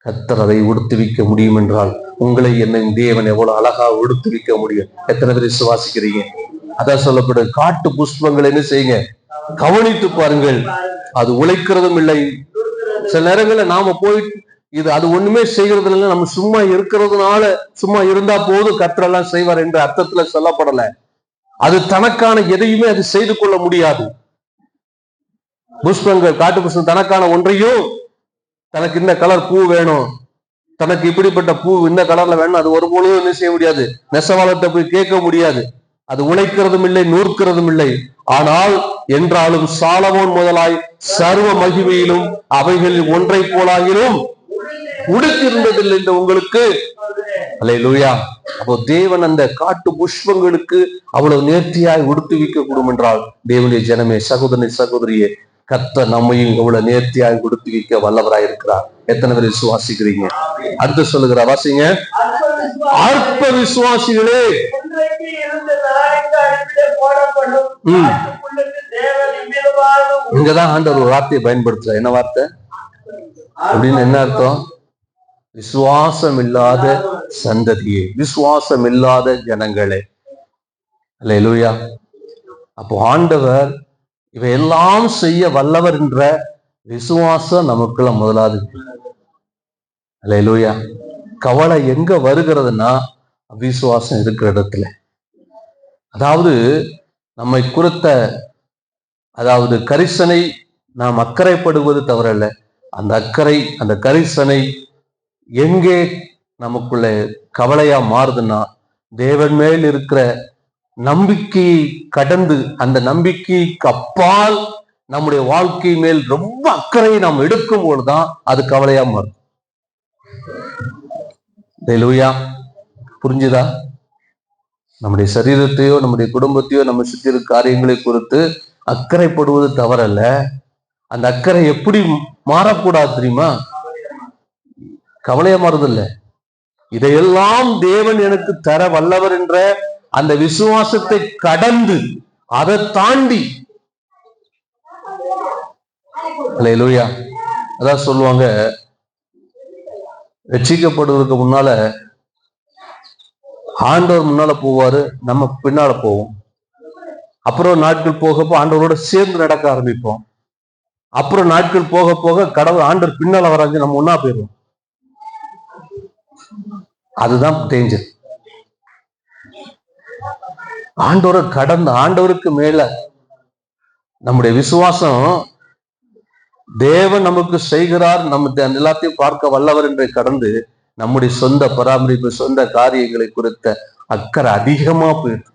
கர்த்தர் அதை உடுத்துவிக்க முடியும் என்றால் உங்களை என்னை தேவன் எவ்வளவு அழகா உடுத்துவிக்க முடியும். எத்தனை பேர் விசுவாசிக்கிறீங்க? அதான் சொல்லப்படுது, காட்டு புஷ்பங்கள் என்ன செய்யுங்க, கவனித்து பாருங்கள், அது உழைக்கிறதும் இல்லை. சில நேரங்களில் நாம போயிட்டு இது அது ஒண்ணுமே செய்யறது இல்லை, நம்ம சும்மா இருக்கிறதுனால சும்மா இருந்தா போதும் கர்த்தர் எல்லாம் செய்வார் என்ற அர்த்தத்துல சொல்லப்படல. அது தனக்கான எதையுமே அது செய்து கொள்ள முடியாது. புஷ்பங்கள், காட்டு புஷ்பம் தனக்கான ஒன்றையும், தனக்கு இந்த கலர் பூ வேணும், தனக்கு இப்படிப்பட்ட பூ இந்த கலர்ல வேணும், அது ஒரு பொழுதும் என்ன செய்ய முடியாது, நெசவாளத்தை போய் கேட்க முடியாது. அது உழைக்கிறதும் இல்லை, நூற்கிறதும் இல்லை. ஆனால் என்றாலும் சாலமோன் முதலாய் சர்வ மகிமையிலும் அவைகளில் ஒன்றை போலாயினும் உடுத்திருந்ததில்லை என்று உங்களுக்கு. அல்லேலூயா. அப்போ தேவன் அந்த காட்டு புஷ்பங்களுக்கு அவ்வளவு நேர்த்தியாய் உடுத்துவிக்க கூடும் என்றால், தேவனுடைய ஜனமே, சகோதரனை சகோதரியே, கர்த்தர் நம்மையும் எவ்வளவு நேர்த்தியாய் உடுத்துவிக்க வல்லவராய் இருக்கிறார். எத்தனை பேர் விசுவாசிக்கிறீங்க? அடுத்து சொல்லுகிற வாசிங்க, அற்ப விசுவாசிகளே, இங்கதான் ஆண்டவர் ஒரு வார்த்தையை பயன்படுத்துற. என்ன வார்த்தை அப்படின்னு என்ன அர்த்தம்? விசுவாசம் இல்லாத சந்ததியே, விசுவாசம் இல்லாத ஜனங்களே. அல்லேலூயா. அப்போ ஆண்டவர் இவையெல்லாம் செய்ய வல்லவர் என்ற விசுவாசம் நமக்குள்ள முதலாவது. அல்லேலூயா. கவலை எங்க வருகிறதுனா அவிசுவாசம் இருக்கிற இடத்துல. அதாவது நம்மை குறித்த அதாவது கரிசனை நாம் அக்கறைப்படுவது தவறல்ல. அந்த அக்கறை, அந்த கரிசனை எங்கே நமக்குள்ள கவலையா மாறுதுன்னா, தேவன் மேல் இருக்கிற நம்பிக்கையை கடந்து, அந்த நம்பிக்கைக்கு அப்பால் நம்முடைய வாழ்க்கை மேல் ரொம்ப அக்கறையை நாம் எடுக்கும் போதுதான் அது கவலையா மாறும். அல்லேலூயா. புரிஞ்சுதா? நம்முடைய சரீரத்தையோ நம்முடைய குடும்பத்தையோ நம்ம சுற்றி இருக்கிற காரியங்களை குறித்து அக்கறைப்படுவது தவறல்ல. அந்த அக்கறை எப்படி மாறக்கூடாது தெரியுமா? கவலையா மாறுதில்ல. இதையெல்லாம் தேவன் எனக்கு தர வல்லவர் என்ற அந்த விசுவாசத்தை கடந்து, அதை தாண்டி. அல்லேலூயா. அதான் சொல்லுவாங்க, ரட்சிக்கப்படுவதற்கு முன்னால ஆண்டவர் முன்னால போவாரு, நம்ம பின்னால போவோம். அப்புறம் நாட்கள் போகப்போ ஆண்டவரோட சேர்ந்து நடக்க ஆரம்பிப்போம். அப்புறம் நாட்கள் போக போக கடவுள் ஆண்டவர் பின்னால வராங்க, நம்ம ஒன்னா போயிடுவோம். அதுதான் டேஞ்சர். ஆண்டவரை கடந்து, ஆண்டவருக்கு மேல நம்முடைய விசுவாசம், தேவன் நமக்கு செய்கிறார், நம்ம எல்லாத்தையும் பார்க்க வல்லவர் என்றை கடந்து நம்முடைய சொந்த பராமரிப்பு, சொந்த காரியங்களை குறித்த அக்கறை அதிகமா போயிடுது.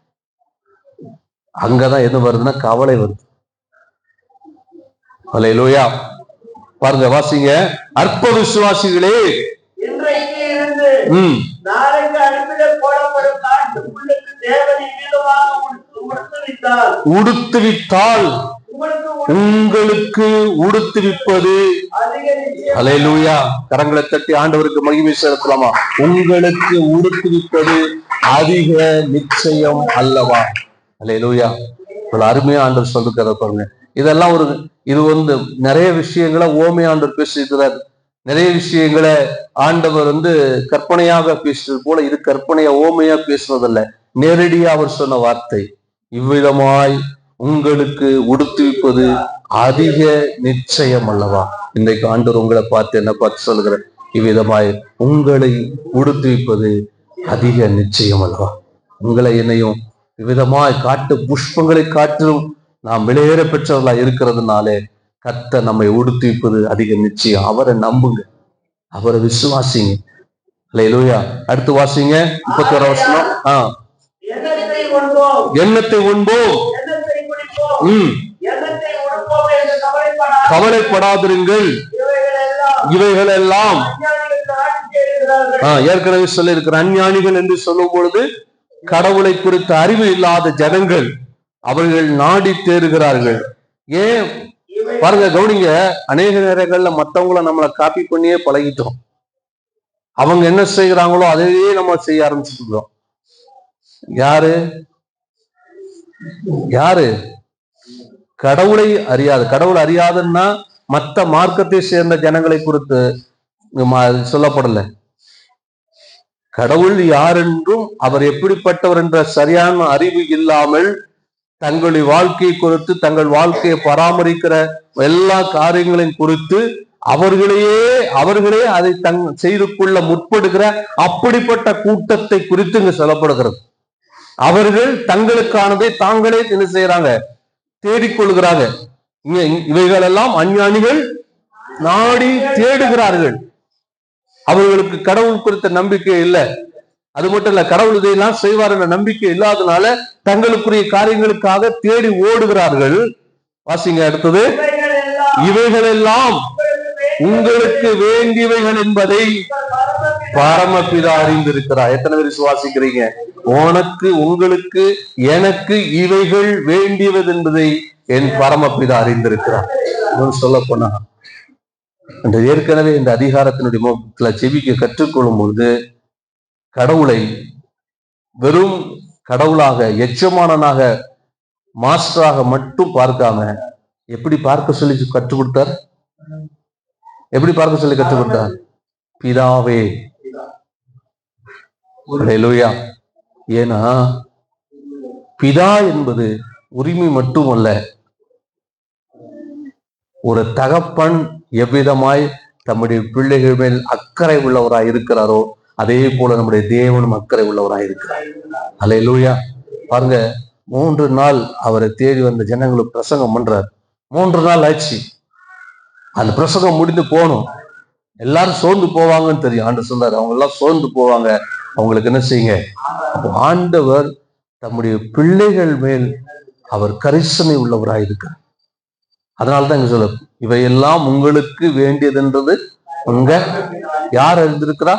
அங்கதான் எது வருதுன்னா கவலை வருது. அல்லேலூயா. பாருங்க, வாசிங்க, அற்ப விசுவாசிகளே, உடுத்துவித்தால் உங்களுக்கு உடுத்துவிப்பது. அல்லேலூயா. கரங்களை தட்டி ஆண்டவருக்கு மகிமை செலுத்தலாமா? உங்களுக்கு உடுத்துவிப்பது அதிக நிச்சயம் அல்லவா? அல்லேலூயா. இவ்வளவு அருமையா ஆண்டவர் சொல்லுகிறத பாருங்க. இதெல்லாம் இது நிறைய விஷயங்களை ஓமை ஆண்டவர் பேசியிருக்கிறார். நிறைய விஷயங்களை ஆண்டவர் கற்பனையாக பேசுறது போல, இது கற்பனையா ஓமையா பேசுவதல்ல, நேரடியா அவர் சொன்ன வார்த்தை. இவ்விதமாய் உங்களுக்கு உடுத்துவிப்பது அதிக நிச்சயம் அல்லவா? இன்றைக்கு ஆண்டவர் உங்களை பார்த்து என்ன பார்த்து சொல்லுகிற, இவ்விதமாய் உங்களை உடுத்துவிப்பது அதிக நிச்சயம் அல்லவா? உங்களை என்னையும் இவ்விதமாய் காட்டு புஷ்பங்களை காட்டிலும் நாம் வெளியேற பெற்றவர்களா இருக்கிறதுனாலே கர்த்தர் நம்மை உடுத்துவிப்பது அதிக நிச்சயம். அவரை நம்புங்க, அவரை விசுவாசிங்க. அல்லேலூயா. அடுத்து வாசிங்க 31 வசனம். எண்ணத்தை உண்போம், கவலைப்படாதிருங்கள், இவைகள் எல்லாம் ஏற்கனவே சொல்லி இருக்கிற அஞ்ஞானிகள் என்று சொல்லும் பொழுது கடவுளை குறித்த அறிவு இல்லாத ஜனங்கள் அவர்கள் நாடி தேறுகிறார்கள். ஏன் பாருங்க, கவனிங்க, அநேக நேரங்கள்ல மத்தவங்கள நம்மளை காப்பி பண்ணியே பழகிட்டோம். அவங்க என்ன செய்கிறாங்களோ அதையே நம்ம செய்ய ஆரம்பிச்சுக்கிறோம். யாரு கடவுளை அறியாது. கடவுள் அறியாதுன்னா மற்ற மார்க்கத்தை சேர்ந்த ஜனங்களை குறித்து சொல்லப்படல. கடவுள் யார் என்றும் அவர் எப்படிப்பட்டவர் என்ற சரியான அறிவு இல்லாமல் தங்களுடைய வாழ்க்கையை குறித்து, தங்கள் வாழ்க்கையை பராமரிக்கிற எல்லா காரியங்களையும் குறித்து அவர்களே அதை செய்து கொள்ள முற்படுகிற அப்படிப்பட்ட கூட்டத்தை குறித்து இங்கு சொல்லப்படுகிறது. அவர்கள் தங்களுக்கானதை தாங்களே என்ன செய்யறாங்க? தேடிக்கொள்கிறாங்க. இவைகள் எல்லாம் அஞ்ஞானிகள் நாடி தேடுகிறார்கள். அவர்களுக்கு கடவுள் குறித்த நம்பிக்கை இல்லை. அது மட்டும் இல்ல, கடவுள் இதையெல்லாம் செய்வார் என்ற நம்பிக்கை இல்லாதனால தங்களுக்குரிய காரியங்களுக்காக தேடி ஓடுகிறார்கள். வாசிங்க அடுத்தது. இவைகள் எல்லாம் உங்களுக்கு வேண்டியவைகள் என்பதை பரமபிதா அறிந்திருக்கிறார். எத்தனை பேர் விசுவாசிக்கிறீங்க? உனக்கு, உங்களுக்கு, எனக்கு இவைகள் வேண்டியது என்பதை என் பரமபிதா அறிந்திருக்கிறார். சொல்ல போனா ஏற்கனவே இந்த அதிகாரத்தினுடைய முகத்துல செவிக்க கற்றுக்கொள்ளும் பொழுது கடவுளை வெறும் கடவுளாக, எச்சமானனாக, மாஸ்டராக மட்டும் பார்க்காம எப்படி பார்க்க சொல்லி கற்றுக் கொடுத்தார்? எப்படி பார்க்க சொல்லி கற்றுக் கொடுத்தார்? பிதாவே. அல்லேலூயா. ஏன்னா பிதா என்பது உரிமை மட்டுமல்ல, ஒரு தகப்பன் எவ்விதமாய் தம்முடைய பிள்ளைகள் மேல் அக்கறை உள்ளவராய் இருக்கிறாரோ அதே போல நம்முடைய தேவனும் அக்கறை உள்ளவராய் இருக்கிறார். அல்லேலூயா. பாருங்க, 3 நாள் அவரை தேடி வந்த ஜனங்களுக்கு பிரசங்கம் பண்றார். 3 நாள் ஆச்சு. அந்த பிரசங்கம் முடிந்து போகணும். எல்லாரும் சோர்ந்து போவாங்கன்னு தெரியும். ஆண்டு சொன்னார், அவங்க எல்லாம் சோர்ந்து போவாங்க. அவங்களுக்கு என்ன செய்யுங்க? அப்போ ஆண்டவர் தம்முடைய பிள்ளைகள் மேல் அவர் கரிசனை உள்ளவராய் இருக்கிறார். அதனால்தான் இங்க சொல்ல, இவையெல்லாம் உங்களுக்கு வேண்டியதுன்றது உங்க யார் அறிந்திருக்கிறா?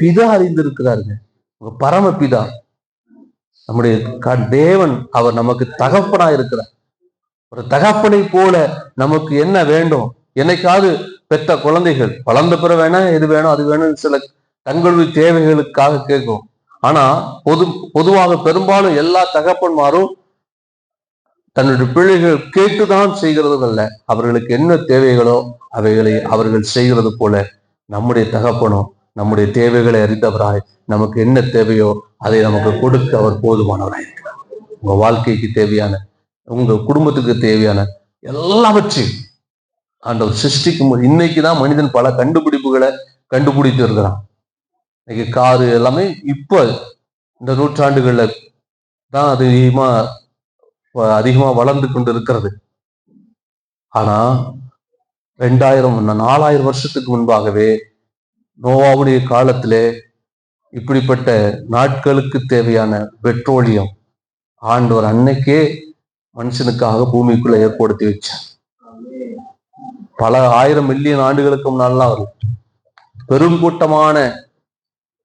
பிதா அறிந்திருக்கிறாருங்க. உங்க பரமபிதா, நம்முடைய தேவன், அவர் நமக்கு தகப்பனா இருக்கிறார். ஒரு தகப்பனை போல நமக்கு என்ன வேண்டும்? என்னைக்காவது பெற்ற குழந்தைகள் வளர்ந்த பிற வேணா இது வேணும் அது வேணும் சில தங்களுடைய தேவைகளுக்காக கேட்கும். ஆனா பொதுவாக பெரும்பாலும் எல்லா தகப்பன்மாரும் தன்னுடைய பிள்ளைகள் கேட்டுதான் செய்கிறது அல்ல. அவர்களுக்கு என்ன தேவைகளோ அவைகளை அவர்கள் செய்கிறது போல நம்முடைய தகப்பனோ நம்முடைய தேவைகளை அறிந்தவராய் நமக்கு என்ன தேவையோ அதை நமக்கு கொடுக்க அவர் போதுமானவராய் இருக்கிறார். உங்க வாழ்க்கைக்கு தேவையான, உங்க குடும்பத்துக்கு தேவையான எல்லாவற்றையும் ஆண்டவர் சிருஷ்டிக்கும் போது, இன்னைக்குதான் மனிதன் பல கண்டுபிடிப்புகளை கண்டுபிடித்து இருக்கிறான். இன்னைக்கு காரு எல்லாமே இப்ப இந்த நூற்றாண்டுகள்ல தான் அதிகமா வளர்ந்து கொண்டு இருக்கிறது. ஆனா 4000 வருஷத்துக்கு முன்பாகவே நோவாவுடைய காலத்திலே இப்படிப்பட்ட நாட்களுக்கு தேவையான பெட்ரோலியம் ஆண்டவர் அன்னைக்கே மனுஷனுக்காக பூமிக்குள்ள ஏற்படுத்தி வச்சார். பல 1000 மில்லியன் ஆண்டுகளுக்கு முன்னாலாம் வரும் பெருங்கூட்டமான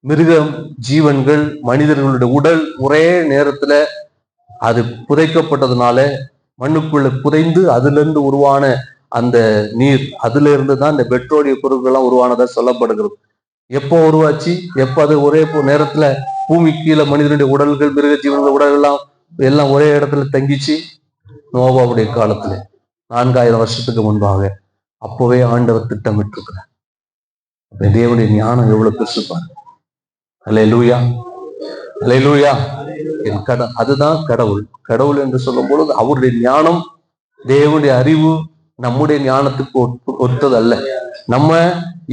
மிருகம், ஜீவன்கள், மனிதர்களுடைய உடல் ஒரே நேரத்துல அது புதைக்கப்பட்டதுனால மண்ணுக்குள்ள புதைந்து அதுல இருந்து உருவான அந்த நீர், அதுல இருந்து தான் இந்த பெட்ரோலிய பொருட்கள்லாம் உருவானதா சொல்லப்படுகிறது. எப்போ உருவாச்சு? எப்ப அது ஒரே நேரத்துல பூமி கீழே மனிதனுடைய உடல்கள், மிருக ஜீவன்கள் உடல்கள் எல்லாம் ஒரே இடத்துல தங்கிச்சு? நோவாவுடைய காலத்துல 4000 வருஷத்துக்கு முன்பாக. அப்பவே ஆண்டவர் திட்டமிட்டிருக்கிறார். தேவனுடைய ஞானம் எவ்வளவு பெருசு பாருங்க. அல்லேலூயா, அல்லேலூயா. அதுதான் கடவுள். கடவுள் என்று சொல்லும் பொழுது அவருடைய ஞானம், தேவனுடைய அறிவு நம்முடைய ஞானத்துக்கு ஒத்தது அல்ல. நம்ம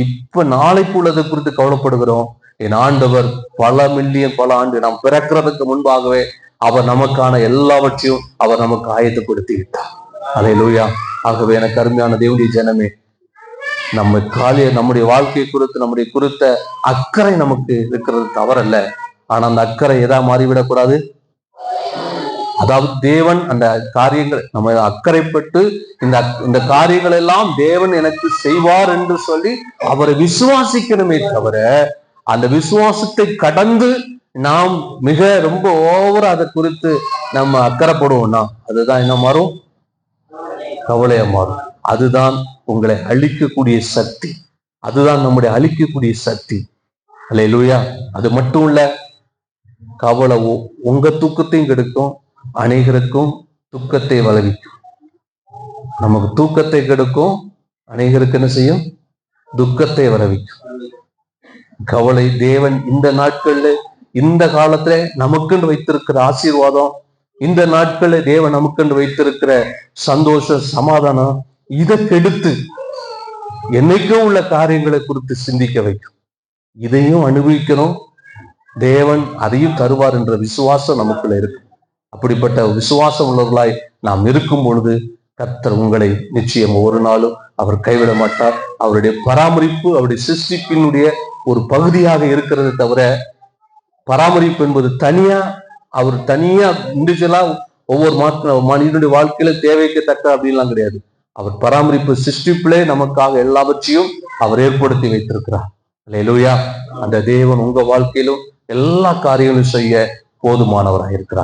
இப்ப நாளைக்கு உள்ளதை குறித்து கவலைப்படுகிறோம். என் ஆண்டவர் பல மில்லியன், பல ஆண்டு நாம் பிறக்கிறதுக்கு முன்பாகவே அவர் நமக்கான எல்லாவற்றையும் அவர் நமக்கு ஆயத்தப்படுத்தி விட்டார். அல்லேலூயா. ஆகவே எனக்கு அருமையான தேவனுடைய ஜனமே, நம்முடைய வாழ்க்கை குறித்து குறித்த அக்கறை நமக்கு இருக்கிறது தவறல்ல. ஆனா அந்த அக்கறை எதா மாறிவிடக்கூடாது. அதாவது தேவன் அந்த காரியங்கள் நம்ம அக்கறைப்பட்டு இந்த காரியங்கள் எல்லாம் தேவன் எனக்கு செய்வார் என்று சொல்லி அவரை விசுவாசிக்கணுமே தவிர, அந்த விசுவாசத்தை கடந்து நாம் மிக ரொம்ப ஓவரா அதை குறித்து நம்ம அக்கறைப்படுவோம்னா அதுதான் என்ன மாறும்? கவலையா மாறும். அதுதான் உங்களை அழிக்கக்கூடிய சக்தி. அதுதான் நம்முடைய அழிக்கக்கூடிய சக்தி. அல்லேலூயா. அது மட்டும் இல்ல, கவலை உங்க தூக்கத்தையும் கெடுக்கும், அநேகருக்கும் துக்கத்தை விளைவிக்கும். நமக்கு தூக்கத்தை கெடுக்கும், அநேகருக்கு என்ன செய்யும்? துக்கத்தை விளைவிக்கும். கவலை தேவன் இந்த நாட்கள்ல இந்த காலத்துல நமக்குன்னு வைத்திருக்கிற ஆசீர்வாதம், இந்த நாட்கள்ல தேவன் நமக்குன்னு வைத்திருக்கிற சந்தோஷ சமாதானம், இதை கெடுத்து என்னைக்கும் உள்ள காரியங்களை குறித்து சிந்திக்க வைக்கும். இதையும் அனுபவிக்கணும், தேவன் அதையும் தருவார் என்ற விசுவாசம் நமக்குள்ள இருக்கு. அப்படிப்பட்ட விசுவாசம் உள்ளவர்களாய் நாம் இருக்கும் பொழுது கர்த்தர் உங்களை நிச்சயம் ஒரு நாளும் அவர் கைவிட மாட்டார். அவருடைய பராமரிப்பு அவருடைய சிருஷ்டிப்பினுடைய ஒரு பகுதியாக இருக்கிறது தவிர, பராமரிப்பு என்பது அவர் தனியா இண்டிவிஜுவலா ஒவ்வொரு மனிதனுடைய வாழ்க்கையில தேவைக்கு தக்க அப்படின்லாம் கிடையாது. அவர் பராமரிப்பு சிருஷ்டிப்பிலே நமக்காக எல்லாவற்றையும் அவர் ஏற்படுத்தி வைத்திருக்கிறார். அல்லேலூயா. அந்த தேவன் உங்க வாழ்க்கையிலும் எல்லா காரியங்களும் செய்ய போதுமானவராக இருக்கிறார்.